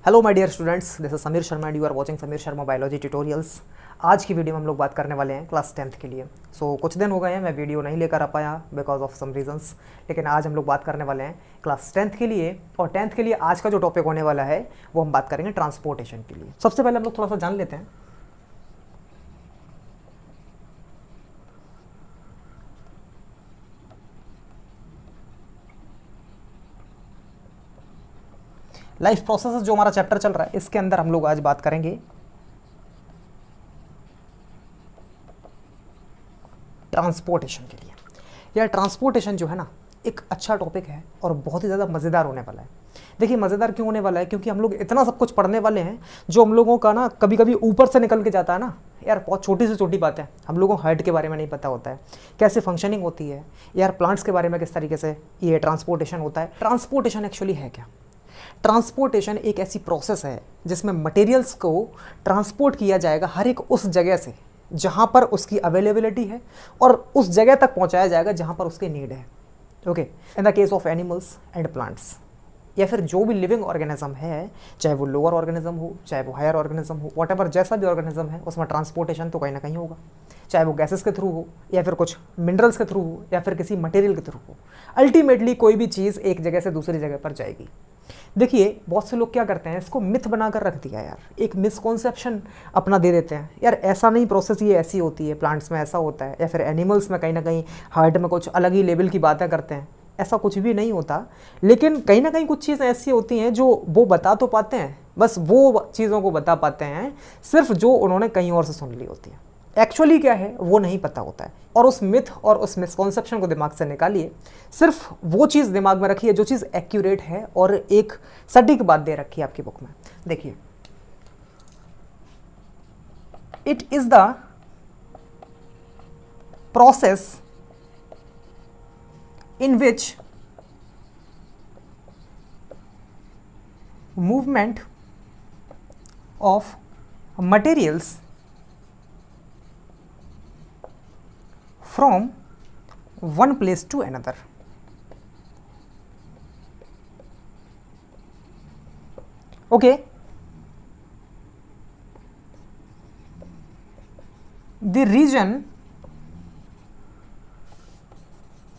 Hello my dear students, this is Sameer Sharma and you are watching Sameer Sharma biology tutorials. आज की video में हम लोग बात करने वाले हैं क्लास 10th के लिए। कुछ दिन हो गए हैं मैं वीडियो नहीं लेकर आ पाया बिकॉज ऑफ सम रीजंस, लेकिन आज हम लोग बात करने वाले हैं क्लास 10th के लिए। और 10th के लिए आज का जो टॉपिक होने वाला है वो हम बात करेंगे ट्रांसपोर्टेशन के लिए। सबसे पहले हम लोग थोड़ा सा जान लेते हैं लाइफ प्रोसेस। जो हमारा चैप्टर चल रहा है इसके अंदर हम लोग आज बात करेंगे ट्रांसपोर्टेशन के लिए। यार ट्रांसपोर्टेशन जो है ना एक अच्छा टॉपिक है और बहुत ही ज़्यादा मज़ेदार होने वाला है। देखिए मज़ेदार क्यों होने वाला है, क्योंकि हम लोग इतना सब कुछ पढ़ने वाले हैं जो हम लोगों का ना कभी कभी ऊपर से निकल के जाता है ना। यार बहुत छोटी से छोटी बातें हम लोगों को हार्ट के बारे में नहीं पता होता है, कैसे फंक्शनिंग होती है, यार प्लांट्स के बारे में किस तरीके से ये ट्रांसपोर्टेशन होता है। ट्रांसपोर्टेशन एक्चुअली है क्या? ट्रांसपोर्टेशन एक ऐसी प्रोसेस है जिसमें मटेरियल्स को ट्रांसपोर्ट किया जाएगा हर एक उस जगह से जहां पर उसकी अवेलेबिलिटी है और उस जगह तक पहुंचाया जाएगा जहां पर उसकी नीड है। Okay, in the case of animals and plants, या फिर जो भी लिविंग ऑर्गेनिज्म है, चाहे वो लोअर ऑर्गेनिज्म हो चाहे वो हायर ऑर्गेनिज्म हो, व्हाटएवर जैसा भी ऑर्गेनिज्म है उसमें ट्रांसपोर्टेशन तो कहीं ना कहीं होगा, चाहे वो गैसेस के थ्रू हो या फिर कुछ मिनरल्स के थ्रू हो या फिर किसी मटेरियल के थ्रू हो। अल्टीमेटली कोई भी चीज़ एक जगह से दूसरी जगह पर जाएगी। देखिए बहुत से लोग क्या करते हैं, इसको मिथ बनाकर रख दिया यार, एक मिसकॉन्सेप्शन अपना दे देते हैं। यार ऐसा नहीं, प्रोसेस ये ऐसी होती है, प्लांट्स में ऐसा होता है, या फिर एनिमल्स में कहीं ना कहीं हार्ट में कुछ अलग ही लेवल की बातें करते हैं। ऐसा कुछ भी नहीं होता, लेकिन कहीं ना कहीं कुछ चीज़ें ऐसी होती हैं जो वो बता तो पाते हैं, बस वो चीज़ों को बता पाते हैं सिर्फ जो उन्होंने कहीं और से सुन ली होती है। एक्चुअली क्या है वो नहीं पता होता है। और उस मिथ और उस मिसकॉन्सेप्शन को दिमाग से निकालिए, सिर्फ वो चीज़ दिमाग में रखिए जो चीज़ एक्यूरेट है और एक सटीक बात दे रखी है आपकी बुक में। देखिए, it is the process in which movement of materials from one place to another. Okay, the region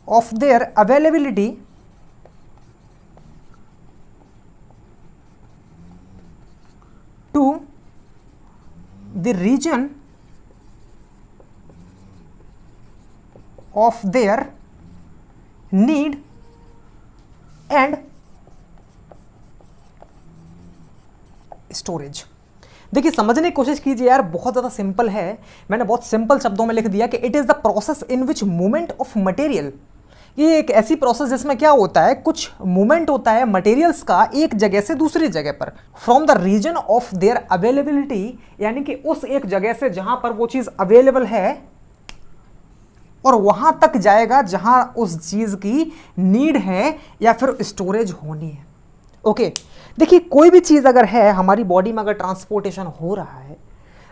of their availability to the region of their need and storage. देखिए समझने की कोशिश कीजिए यार, बहुत ज़्यादा सिंपल है। मैंने बहुत सिंपल शब्दों में लिख दिया कि it is the process in which movement of material. ये एक ऐसी प्रोसेस जिसमें क्या होता है, कुछ मूवमेंट होता है मटेरियल्स का एक जगह से दूसरी जगह पर, from the reason of their availability, यानी कि उस एक जगह से जहां पर वो चीज़ अवेलेबल है और वहां तक जाएगा जहां उस चीज की नीड है या फिर स्टोरेज होनी है। ओके, देखिए कोई भी चीज अगर है हमारी बॉडी में, अगर ट्रांसपोर्टेशन हो रहा है,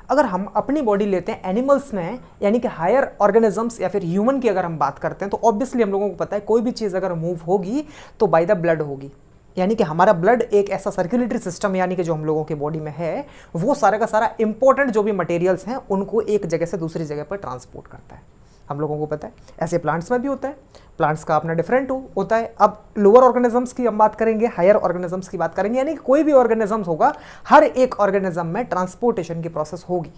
अगर हम अपनी बॉडी लेते हैं एनिमल्स में, यानी कि हायर ऑर्गेनिजम्स या फिर ह्यूमन की अगर हम बात करते हैं, तो ऑब्वियसली हम लोगों को पता है कोई भी चीज अगर मूव होगी तो बाय द ब्लड होगी। यानी कि हमारा ब्लड एक ऐसा सर्कुलेटरी सिस्टम, यानी कि जो हम लोगों के बॉडी में है, वो सारा का सारा इंपॉर्टेंट जो भी मटेरियल्स हैं उनको एक जगह से दूसरी जगह पर ट्रांसपोर्ट करता है। हम लोगों को पता है ऐसे प्लांट्स में भी होता है, प्लांट्स का अपना डिफरेंट होता है। अब लोअर ऑर्गेनिजम्स की हम बात करेंगे, हायर ऑर्गेनिजम्स की बात करेंगे, यानी कि कोई भी ऑर्गेनिजम्स होगा, हर एक ऑर्गेनिज्म में ट्रांसपोर्टेशन की प्रोसेस होगी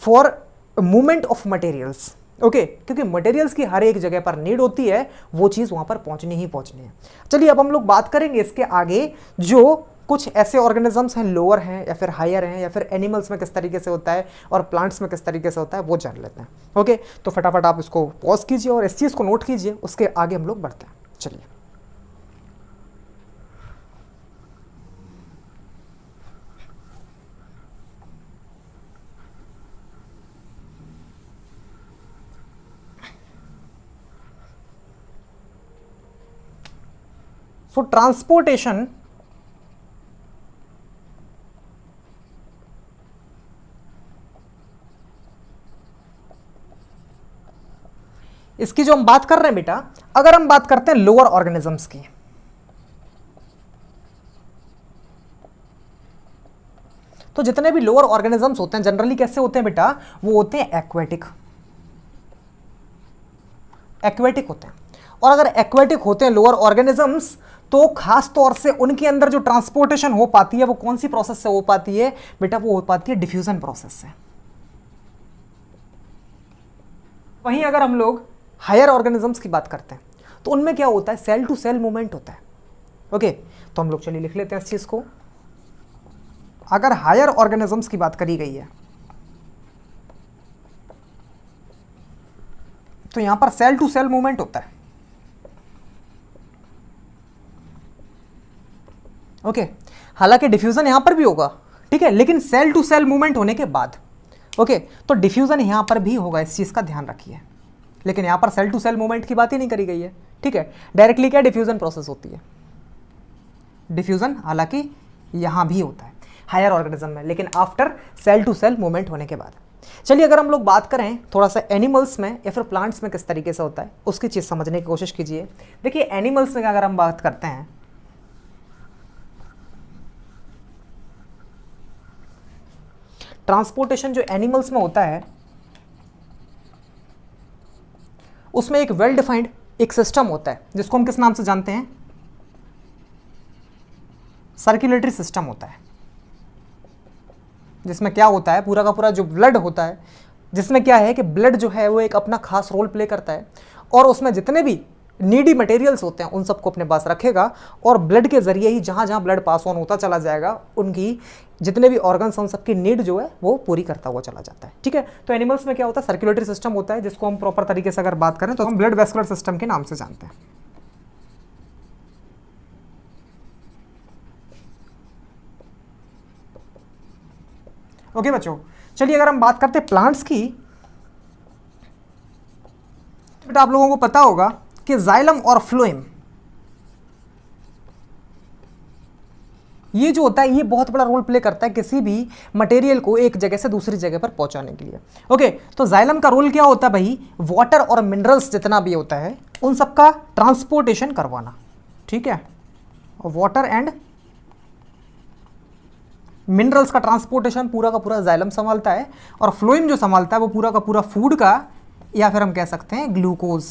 for movement of materials. Okay, क्योंकि मटेरियल्स की हर एक जगह पर नीड होती है, वो चीज़ वहाँ पर पहुँचनी ही पहुँचनी है। चलिए अब हम लोग बात करेंगे इसके आगे, जो कुछ ऐसे ऑर्गेनिजम्स हैं, लोअर हैं या फिर हायर हैं, या फिर एनिमल्स में किस तरीके से होता है और प्लांट्स में किस तरीके से होता है, वो जान लेते हैं। ओके, तो फटाफट आप इसको पॉज कीजिए और इस चीज़ को नोट कीजिए, उसके आगे हम लोग बढ़ते हैं। चलिए, सो ट्रांसपोर्टेशन इसकी जो हम बात कर रहे हैं बेटा, अगर हम बात करते हैं लोअर ऑर्गेनिजम्स की, तो जितने भी लोअर ऑर्गेनिजम्स होते हैं जनरली कैसे होते हैं बेटा, वो होते हैं एक्वेटिक, एक्वेटिक होते हैं। और अगर एक्वेटिक होते हैं लोअर ऑर्गेनिजम्स, तो खास तौर से उनके अंदर जो ट्रांसपोर्टेशन हो पाती है वो कौन सी प्रोसेस से हो पाती है बेटा, वो हो पाती है डिफ्यूजन प्रोसेस से। वहीं अगर हम लोग हायर ऑर्गेनिजम्स की बात करते हैं तो उनमें क्या होता है, सेल टू सेल मूवमेंट होता है। ओके, तो हम लोग चलिए लिख लेते हैं इस चीज को। अगर हायर ऑर्गेनिजम्स की बात करी गई है तो यहां पर सेल टू सेल मूवमेंट होता है। ओके, हालांकि डिफ्यूजन यहां पर भी होगा, ठीक है, लेकिन सेल टू सेल मूवमेंट होने के बाद। ओके, तो डिफ्यूजन यहां पर भी होगा, इस चीज का ध्यान रखिए, लेकिन यहां पर सेल टू सेल मूवमेंट की बात ही नहीं करी गई है। ठीक है, डायरेक्टली क्या डिफ्यूजन प्रोसेस होती है, डिफ्यूजन हालांकि यहां भी होता है हायर ऑर्गेनिज्म में, लेकिन after cell to cell movement होने के बाद। चलिए अगर हम लोग बात करें थोड़ा सा एनिमल्स में या फिर प्लांट्स में किस तरीके से होता है, उसकी चीज समझने की कोशिश कीजिए। देखिए एनिमल्स में अगर हम बात करते हैं, ट्रांसपोर्टेशन जो एनिमल्स में होता है उसमें एक वेल डिफाइंड एक सिस्टम होता है जिसको हम किस नाम से जानते हैं, सर्कुलेटरी सिस्टम होता है, जिसमें क्या होता है पूरा का पूरा जो ब्लड होता है, जिसमें क्या है कि ब्लड जो है वो एक अपना खास रोल प्ले करता है और उसमें जितने भी नीडी मटेरियल्स होते हैं उन सबको अपने पास रखेगा और ब्लड के जरिए ही जहां जहां ब्लड पास ऑन होता चला जाएगा उनकी जितने भी ऑर्गन्स उन सबकी नीड जो है वो पूरी करता हुआ चला जाता है। ठीक है, तो एनिमल्स में क्या होता है, सर्कुलेटरी सिस्टम होता है, जिसको हम प्रॉपर तरीके से अगर बात करें तो हम ब्लड वेस्कुलर सिस्टम के नाम से जानते हैं। ओके बच्चों, चलिए अगर हम बात करते हैं प्लांट्स की, बेटा आप लोगों को पता होगा कि जाइलम और फ्लोएम ये जो होता है ये बहुत बड़ा रोल प्ले करता है किसी भी मटेरियल को एक जगह से दूसरी जगह पर पहुंचाने के लिए। ओके, तो जाइलम का रोल क्या होता है भाई, वाटर और मिनरल्स जितना भी होता है उन सबका ट्रांसपोर्टेशन करवाना। ठीक है, वाटर एंड मिनरल्स का ट्रांसपोर्टेशन पूरा का पूरा जाइलम संभालता है और फ्लोएम जो संभालता है वो पूरा का पूरा फूड का या फिर हम कह सकते हैं ग्लूकोज,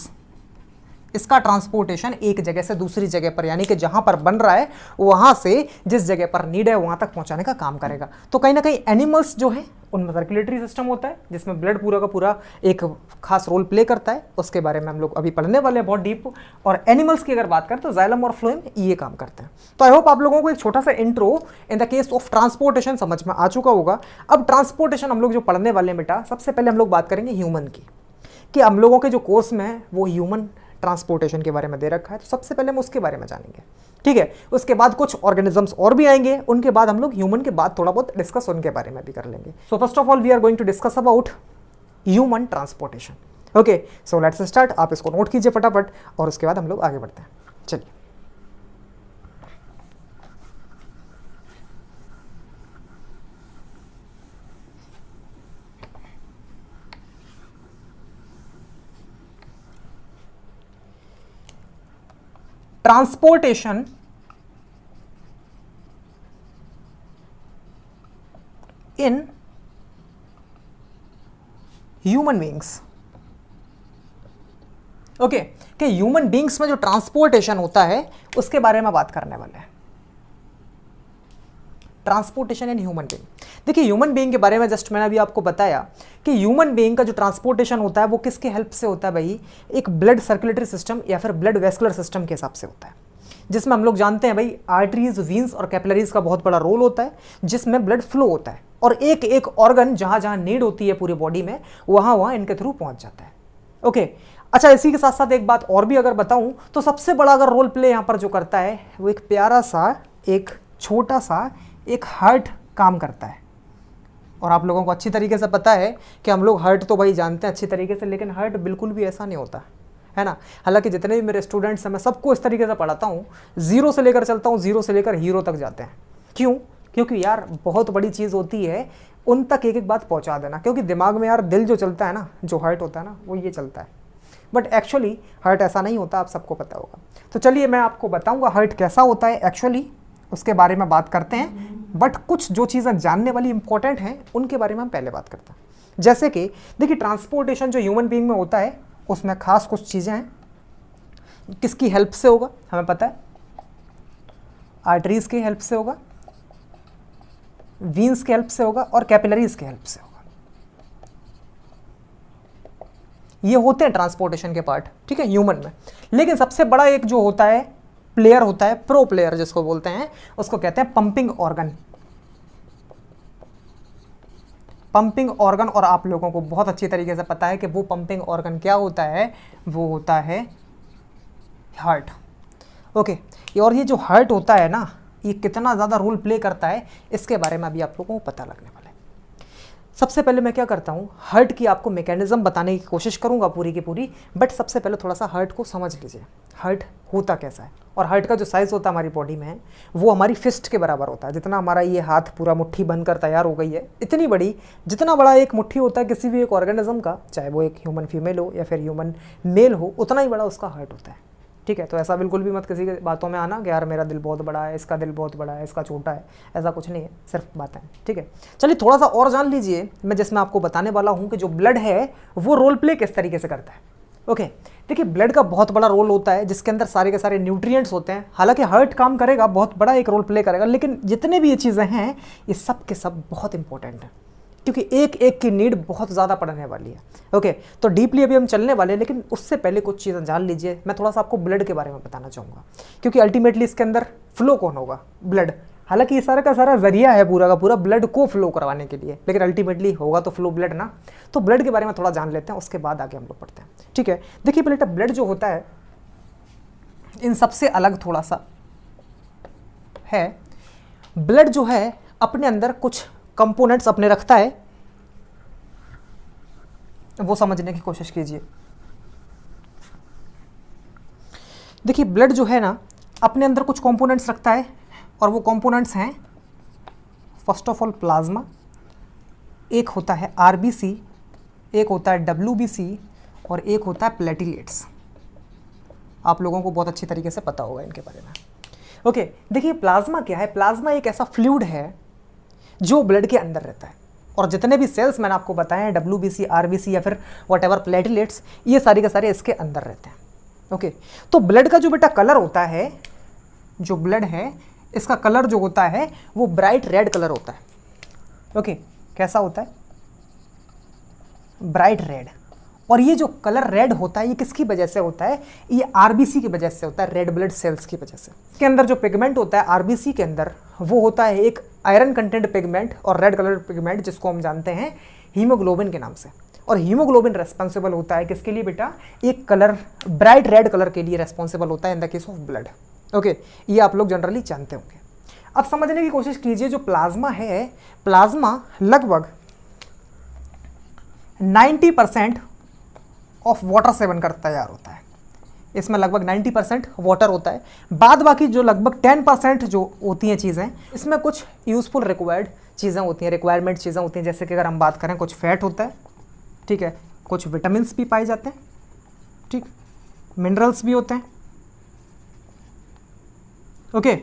इसका ट्रांसपोर्टेशन एक जगह से दूसरी जगह पर यानी कि जहां पर बन रहा है वहां से जिस जगह पर नीड है वहां तक पहुंचाने का काम करेगा। तो कहीं ना कहीं एनिमल्स जो है उनमें सर्कुलेटरी सिस्टम होता है जिसमें ब्लड पूरा का पूरा एक खास रोल प्ले करता है, उसके बारे में हम लोग अभी पढ़ने वाले हैं बहुत डीप। और एनिमल्स की अगर बात करें तो जाइलम और फ्लोएम ये काम करते हैं। तो आई होप आप लोगों को एक छोटा सा intro in the case of transportation समझ में आ चुका होगा। अब ट्रांसपोर्टेशन हम लोग जो पढ़ने वाले हैं बेटा, सबसे पहले हम लोग बात करेंगे ह्यूमन की, कि हम लोगों के जो कोर्स में है वो ह्यूमन ट्रांसपोर्टेशन के बारे में दे रखा है, तो सबसे पहले हम उसके बारे में जानेंगे। ठीक है, उसके बाद कुछ ऑर्गेनिजम्स और भी आएंगे, उनके बाद हम लोग ह्यूमन के बाद थोड़ा बहुत डिस्कस उनके बारे में भी कर लेंगे। So first of all we are going to discuss about human transportation. Okay, so let's start. आप इसको नोट कीजिए फटाफट और उसके बाद हम लोग आगे बढ़ते हैं। चलिए, transportation in human beings. Okay, कि ह्यूमन बींग्स में जो ट्रांसपोर्टेशन होता है उसके बारे में बात करने वाले हैं। Transportation in human being. देखिए ह्यूमन बीइंग के बारे में जस्ट मैंने अभी आपको बताया कि ह्यूमन बीइंग का जो ट्रांसपोर्टेशन होता है वो किसके हेल्प से होता है भाई, एक ब्लड सर्कुलेटरी सिस्टम या फिर ब्लड वेस्कुलर सिस्टम के हिसाब से होता है, जिसमें हम लोग जानते हैं भाई आर्टरीज, वीन्स और कैपिलरीज का बहुत बड़ा रोल होता है, जिसमें ब्लड फ्लो होता है और एक एक ऑर्गन जहां जहां नीड होती है पूरी बॉडी में वहां वहां इनके थ्रू पहुंच जाता है। ओके, अच्छा इसी के साथ साथ एक बात और भी अगर बताऊं तो सबसे बड़ा अगर रोल प्ले यहां पर जो करता है वो एक प्यारा सा एक छोटा सा एक हार्ट काम करता है। और आप लोगों को अच्छी तरीके से पता है कि हम लोग हार्ट तो भाई जानते हैं अच्छी तरीके से, लेकिन हार्ट बिल्कुल भी ऐसा नहीं होता है ना। हालांकि जितने भी मेरे स्टूडेंट्स हैं मैं सबको इस तरीके से पढ़ाता हूँ, जीरो से लेकर चलता हूँ, जीरो से लेकर हीरो तक जाते हैं। क्यों? क्योंकि यार बहुत बड़ी चीज़ होती है उन तक एक एक बात पहुँचा देना, क्योंकि दिमाग में यार दिल जो चलता है ना, जो हार्ट होता है ना, वो ये चलता है, बट एक्चुअली हार्ट ऐसा नहीं होता, आप सबको पता होगा। तो चलिए मैं आपको बताऊँगा हार्ट कैसा होता है एक्चुअली, उसके बारे में बात करते हैं। बट कुछ जो चीज़ें जानने वाली इंपॉर्टेंट हैं उनके बारे में हम पहले बात करते हैं। जैसे कि देखिए ट्रांसपोर्टेशन जो ह्यूमन बीइंग में होता है उसमें खास कुछ चीज़ें हैं। किसकी हेल्प से होगा हमें पता है, आर्टरीज की हेल्प से होगा, वीन्स की हेल्प से होगा और कैपिलरीज की हेल्प से होगा। ये होते हैं ट्रांसपोर्टेशन के पार्ट, ठीक है, ह्यूमन में। लेकिन सबसे बड़ा एक जो होता है प्लेयर होता है, प्रो प्लेयर जिसको बोलते हैं, उसको कहते हैं पंपिंग ऑर्गन। पंपिंग ऑर्गन, और आप लोगों को बहुत अच्छी तरीके से पता है कि वो पंपिंग ऑर्गन क्या होता है, वो होता है हार्ट। ओके, और ये जो हार्ट होता है ना, ये कितना ज़्यादा रोल प्ले करता है इसके बारे में अभी आप लोगों को पता लगने वाला है। सबसे पहले मैं क्या करता हूँ, हार्ट की आपको मैकेनिज्म बताने की कोशिश करूँगा पूरी की पूरी, बट सबसे पहले थोड़ा सा हार्ट को समझ लीजिए, हार्ट होता कैसा है। और हार्ट का जो साइज़ होता है हमारी बॉडी में, वो हमारी फिस्ट के बराबर होता है। जितना हमारा ये हाथ पूरा मुट्ठी बनकर तैयार हो गई है, इतनी बड़ी, जितना बड़ा एक मुट्ठी होता है किसी भी एक ऑर्गेनिज्म का, चाहे वो एक ह्यूमन फीमेल हो या फिर ह्यूमन मेल हो, उतना ही बड़ा उसका हार्ट होता है, ठीक है। तो ऐसा बिल्कुल भी मत किसी के बातों में आना कि यार मेरा दिल बहुत बड़ा है, इसका दिल बहुत बड़ा है, इसका छोटा है, ऐसा कुछ नहीं है, सिर्फ बातें, ठीक है। चलिए थोड़ा सा और जान लीजिए, मैं जिसमें आपको बताने वाला हूँ कि जो ब्लड है वो रोल प्ले किस तरीके से करता है। ओके, देखिए ब्लड का बहुत बड़ा रोल होता है जिसके अंदर सारे के सारे न्यूट्रिएंट्स होते हैं। हालांकि हार्ट काम करेगा, बहुत बड़ा एक रोल प्ले करेगा, लेकिन जितने भी ये चीज़ें हैं ये सब के सब बहुत इंपॉर्टेंट हैं, क्योंकि एक एक की नीड बहुत ज़्यादा पड़ने वाली है। ओके, तो डीपली अभी हम चलने वाले हैं, लेकिन उससे पहले कुछ चीज़ें जान लीजिए। मैं थोड़ा सा आपको ब्लड के बारे में बताना चाहूँगा, क्योंकि अल्टीमेटली इसके अंदर फ्लो कौन होगा, ब्लड। हालांकि ये सारा का सारा जरिया है पूरा का पूरा ब्लड को फ्लो करवाने के लिए, लेकिन अल्टीमेटली होगा तो फ्लो ब्लड ना। तो ब्लड के बारे में थोड़ा जान लेते हैं, उसके बाद आगे हम लोग पढ़ते हैं, ठीक है। देखिए पहले ब्लड जो होता है इन सबसे अलग थोड़ा सा है। ब्लड जो है अपने अंदर कुछ कंपोनेंट्स अपने रखता है, वो समझने की कोशिश कीजिए। देखिए ब्लड जो है ना अपने अंदर कुछ कंपोनेंट्स रखता है, और वो कंपोनेंट्स हैं फर्स्ट ऑफ ऑल प्लाज्मा, एक होता है आरबीसी, एक होता है डब्ल्यूबीसी, और एक होता है प्लेटिलेट्स। आप लोगों को बहुत अच्छी तरीके से पता होगा इनके बारे में। ओके, देखिए प्लाज्मा क्या है। प्लाज्मा एक ऐसा फ्लूइड है जो ब्लड के अंदर रहता है, और जितने भी सेल्स मैंने आपको बताए हैं, डब्ल्यूबीसी, आरबीसी या फिर व्हाटएवर प्लेटिलेट्स, ये सारे के सारे इसके अंदर रहते हैं। ओके, तो ब्लड का जो बेटा कलर होता है, जो ब्लड है इसका कलर जो होता है वो ब्राइट रेड कलर होता है। ओके, कैसा होता है, ब्राइट रेड। और ये जो कलर रेड होता है ये किसकी वजह से होता है, ये आरबीसी की वजह से होता है, रेड ब्लड सेल्स की वजह से। इसके अंदर जो पिगमेंट होता है आरबीसी के अंदर, वो होता है एक आयरन कंटेंट पिगमेंट और रेड कलर पिगमेंट, जिसको हम जानते हैं हीमोग्लोबिन के नाम से। और हीमोग्लोबिन रेस्पॉन्सिबल होता है किसके लिए बेटा, एक कलर ब्राइट रेड कलर के लिए रेस्पॉन्सिबल होता है in the case of blood. Okay, ये आप लोग जनरली जानते होंगे। अब समझने की कोशिश कीजिए, जो प्लाज्मा है, प्लाज्मा लगभग 90% ऑफ वाटर से बनकर तैयार होता है। इसमें लगभग 90% वाटर होता है, बाद बाकी जो लगभग 10% जो होती हैं चीज़ें, इसमें कुछ यूजफुल रिक्वायर्ड चीज़ें होती हैं, रिक्वायरमेंट चीज़ें होती हैं। जैसे कि अगर हम बात करें, कुछ फैट होता है, ठीक है, कुछ विटामिन भी पाए जाते हैं, ठीक, मिनरल्स भी होते हैं, ओके,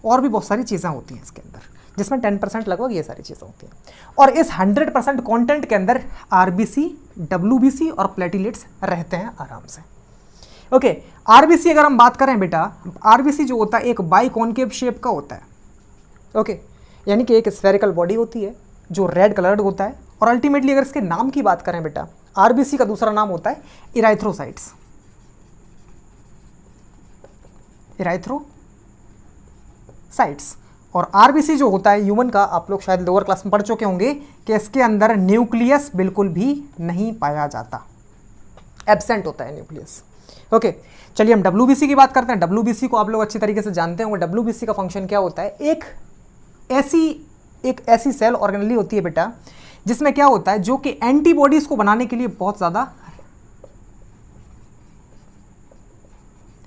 और भी बहुत सारी चीज़ें होती हैं इसके अंदर, जिसमें 10% लगभग ये सारी चीज़ें होती हैं। और इस 100% कंटेंट के अंदर आरबीसी, डब्ल्यूबीसी और प्लेटिलेट्स रहते हैं आराम से। ओके, आरबीसी अगर हम बात करें बेटा, आरबीसी जो होता है एक बाइकॉन्केव शेप का होता है। ओके, यानी कि एक स्फेरिकल बॉडी होती है जो रेड कलर्ड होता है। और अल्टीमेटली अगर इसके नाम की बात करें बेटा, आरबीसी का दूसरा नाम होता है इराइथ्रोसाइट्स, इराइथ्रोसाइट्स। और आरबीसी जो होता है ह्यूमन का, आप लोग शायद लोअर क्लास में पढ़ चुके होंगे कि इसके अंदर न्यूक्लियस बिल्कुल भी नहीं पाया जाता, एब्सेंट होता है न्यूक्लियस। ओके, चलिए हम डब्ल्यूबीसी की बात करते हैं। डब्ल्यूबीसी को आप लोग अच्छी तरीके से जानते होंगे। डब्ल्यूबीसी का फंक्शन क्या होता है, एक ऐसी सेल ऑर्गेनली होती है बेटा, जिसमें क्या होता है, जो कि एंटीबॉडीज को बनाने के लिए बहुत ज़्यादा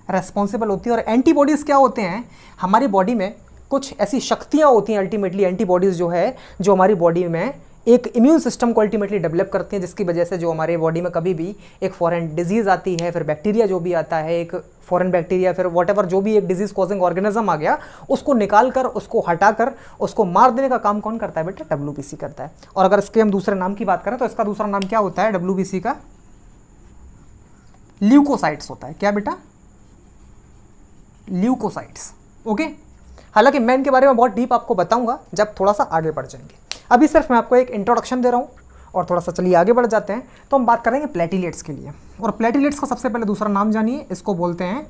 रेस्पॉन्सिबल होती है। और एंटीबॉडीज़ क्या होते हैं, हमारी बॉडी में कुछ ऐसी शक्तियाँ होती हैं, अल्टीमेटली एंटीबॉडीज़ जो है, जो हमारी बॉडी में एक इम्यून सिस्टम को अल्टीमेटली डेवलप करती हैं, जिसकी वजह से जो हमारे बॉडी में कभी भी एक फॉरेन डिजीज़ आती है, फिर बैक्टीरिया जो भी आता है, एक फॉरेन बैक्टीरिया, फिर वॉटेवर जो भी एक डिजीज़ कॉजिंग ऑर्गेनिज्म आ गया, उसको निकाल कर, उसको हटा कर, उसको मार देने का काम कौन करता है बेटा? WBC करता है। और अगर इसके हम दूसरे नाम की बात करें तो इसका दूसरा नाम क्या होता है WBC का? ल्यूकोसाइट्स होता है। क्या बेटा? ल्यूकोसाइट्स। ओके, हालांकि मैं इनके बारे में बहुत डीप आपको बताऊंगा जब थोड़ा सा आगे बढ़ जाएंगे। अभी सिर्फ मैं आपको एक इंट्रोडक्शन दे रहा हूँ और थोड़ा सा चलिए आगे बढ़ जाते हैं। तो हम बात करेंगे प्लेटिलेट्स के लिए, और प्लेटिलेट्स का सबसे पहले दूसरा नाम जानिए, इसको बोलते हैं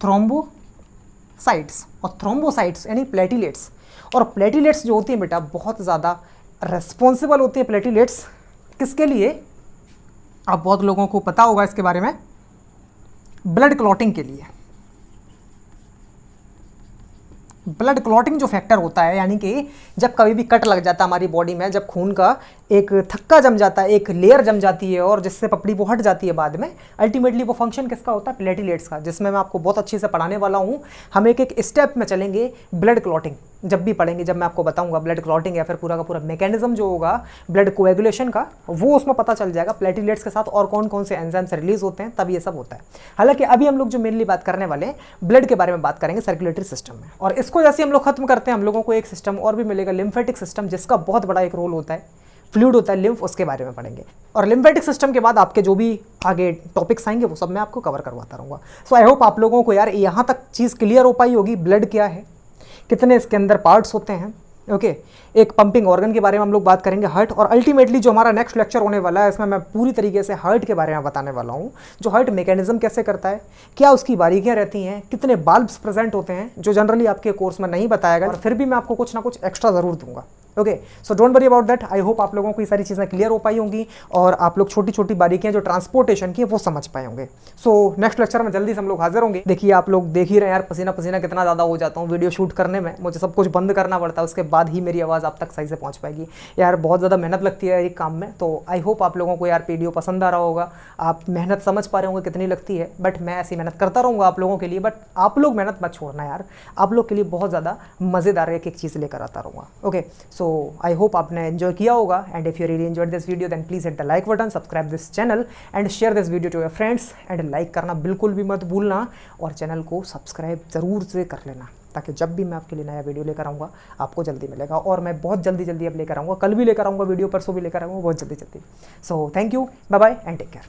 थ्रोम्बोसाइट्स। और थ्रोम्बोसाइट्स यानी प्लेटिलेट्स। और प्लेटिलेट्स जो होती हैं बेटा बहुत ज़्यादा रेस्पॉन्सिबल होती है प्लेटिलेट्स। किसके लिए? आप बहुत लोगों को पता होगा इसके बारे में, ब्लड क्लॉटिंग के लिए। ब्लड क्लॉटिंग जो फैक्टर होता है, यानी कि जब कभी भी कट लग जाता है हमारी बॉडी में, जब खून का एक थक्का जम जाता है, एक लेयर जम जाती है और जिससे पपड़ी वो हट जाती है बाद में, अल्टीमेटली वो फंक्शन किसका होता है? प्लेटिलेट्स का, जिसमें मैं आपको बहुत अच्छे से पढ़ाने वाला हूँ। हम एक एक स्टेप में चलेंगे। ब्लड क्लॉटिंग जब भी पढ़ेंगे, जब मैं आपको बताऊंगा ब्लड क्लॉटिंग या फिर पूरा का पूरा मैकेनिज्म जो होगा ब्लड कोएगुलेशन का, वो उसमें पता चल जाएगा प्लेटिलेट्स के साथ और कौन कौन से एंजाइम्स रिलीज होते हैं, तब ये सब होता है। हालांकि अभी हम लोग जो मेनली बात करने वाले हैं ब्लड के बारे में बात करेंगे, सर्कुलेटरी सिस्टम में। और इसको जैसे हम लोग खत्म करते हैं, हम लोगों को एक सिस्टम और भी मिलेगा, लिम्फेटिक सिस्टम, जिसका बहुत बड़ा एक रोल होता है, फ्लूइड होता है लिम्फ, उसके बारे में पढ़ेंगे। और लिम्फेटिक सिस्टम के बाद आपके जो भी आगे टॉपिक्स आएंगे वो सब मैं आपको कवर करवाता रहूँगा। सो आई होप आप लोगों को यार यहाँ तक चीज़ क्लियर हो पाई होगी, ब्लड क्या है, कितने इसके अंदर पार्ट्स होते हैं। ओके, एक पंपिंग ऑर्गन के बारे में हम लोग बात करेंगे, हार्ट। और अल्टीमेटली जो हमारा नेक्स्ट लेक्चर होने वाला है, इसमें मैं पूरी तरीके से हार्ट के बारे में बताने वाला हूँ। जो हार्ट मैकेनिज्म कैसे करता है, क्या उसकी बारीकियाँ रहती हैं, कितने बाल्ब्स प्रेजेंट होते हैं, जो जनरली आपके कोर्स में नहीं बताया गया, और फिर भी मैं आपको कुछ ना कुछ एक्स्ट्रा ज़रूर दूंगा। Okay, so don't worry about that. I hope आप लोगों को ये सारी चीज़ें क्लियर हो पाई होंगी और आप लोग छोटी छोटी बारीकियाँ जो ट्रांसपोर्टेशन की है वो समझ पाए होंगे। सो नेक्स्ट लेक्चर में जल्दी से हम लोग हाजिर होंगे। देखिए, आप लोग देख ही रहे हैं यार, पसीना पसीना कितना ज़्यादा हो जाता हूँ वीडियो शूट करने में। मुझे सब कुछ बंद करना पड़ता है, उसके बाद ही मेरी आवाज़ आप तक सही से पहुँच पाएगी। यार बहुत ज़्यादा मेहनत लगती है एक काम में। तो आई होप आप लोगों को यार वीडियो पसंद आ रहा होगा, आप मेहनत समझ पा रहे होंगे कितनी लगती है। बट मैं ऐसी मेहनत करता रहूँगा आप लोगों के लिए, बट आप लोग मेहनत मत छोड़ना यार, आप लोग के लिए बहुत ज़्यादा मज़ेदार एक एक चीज़ लेकर आता रहूँगा। ओके, सो आई होप आपने एंजॉय किया होगा, and if you really enjoyed this video then please hit the like button, subscribe this channel and share this video to your friends. And like करना बिल्कुल भी मत भूलना, और चैनल को सब्सक्राइब ज़रूर से कर लेना, ताकि जब भी मैं आपके लिए नया वीडियो लेकर आऊँगा आपको जल्दी मिलेगा। और मैं बहुत जल्दी अब लेकर आऊँगा, कल भी लेकर आऊँगा वीडियो, परसों भी लेकर आऊँगा, बहुत जल्दी। So thank you, bye bye and take care.